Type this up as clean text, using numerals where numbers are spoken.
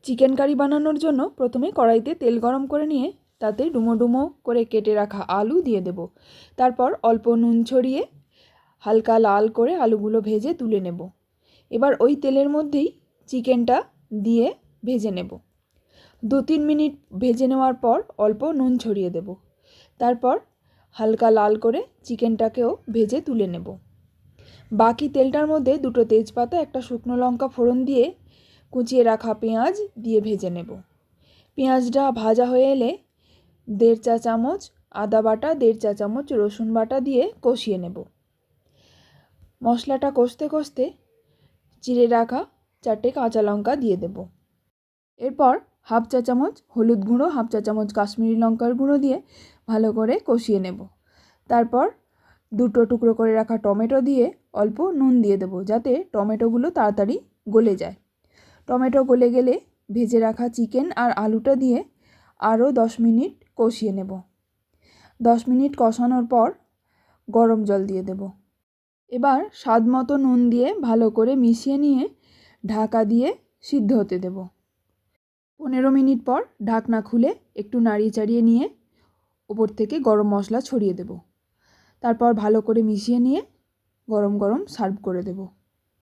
Chicken curry বানানোর জন্য প্রথমে কড়াইতে তেল গরম করে নিয়ে তাতে ডুমো ডুমো করে কেটে রাখা আলু দিয়ে দেব। তারপর অল্প নুন ছড়িয়ে হালকা লাল করে আলুগুলো ভেজে তুলে নেব। এবার ওই তেলের মধ্যেই চিকেনটা দিয়ে ভেজে নেব। 2-3 মিনিট ভেজে নেওয়ার পর অল্প নুন ছড়িয়ে দেব। তারপর হালকা লাল করে চিকেনটাকেও ভেজে তুলে নেব। বাকি তেলটার মধ্যে 2টো তেজপাতা, একটা শুকনো লঙ্কা ফোড়ন দিয়ে কুচিয়ে রাখা পেঁয়াজ দিয়ে ভেজে নেব। পেঁয়াজটা ভাজা হয়ে এলে 1.5 চা চামচ আদা বাটা, 1.5 চা চামচ রসুন বাটা দিয়ে কষিয়ে নেব। মশলাটা কষতে কষতে চিড়ে রাখা 4টে কাঁচা লঙ্কা দিয়ে দেব। এরপর 1/2 চা চামচ হলুদ গুঁড়ো, 1/2 চা চামচ কাশ্মীরি লঙ্কার গুঁড়ো দিয়ে ভালো করে কষিয়ে নেব। তারপর 2টো টুকরো করে রাখা টমেটো দিয়ে অল্প নুন দিয়ে দেব, যাতে টমেটোগুলো তাড়াতাড়ি গলে যায়। টমেটো গলে গেলে ভেজে রাখা চিকেন আর আলুটা দিয়ে আরও 10 মিনিট কষিয়ে নেব। 10 মিনিট কষানোর পর গরম জল দিয়ে দেব। এবার স্বাদ মতো নুন দিয়ে ভালো করে মিশিয়ে নিয়ে ঢাকা দিয়ে সিদ্ধ হতে দেব। 15 মিনিট পর ঢাকনা খুলে একটু নাড়িয়ে চাড়িয়ে নিয়ে উপর থেকে গরম মশলা ছড়িয়ে দেব। তারপর ভালো করে মিশিয়ে নিয়ে গরম গরম সার্ভ করে দেব।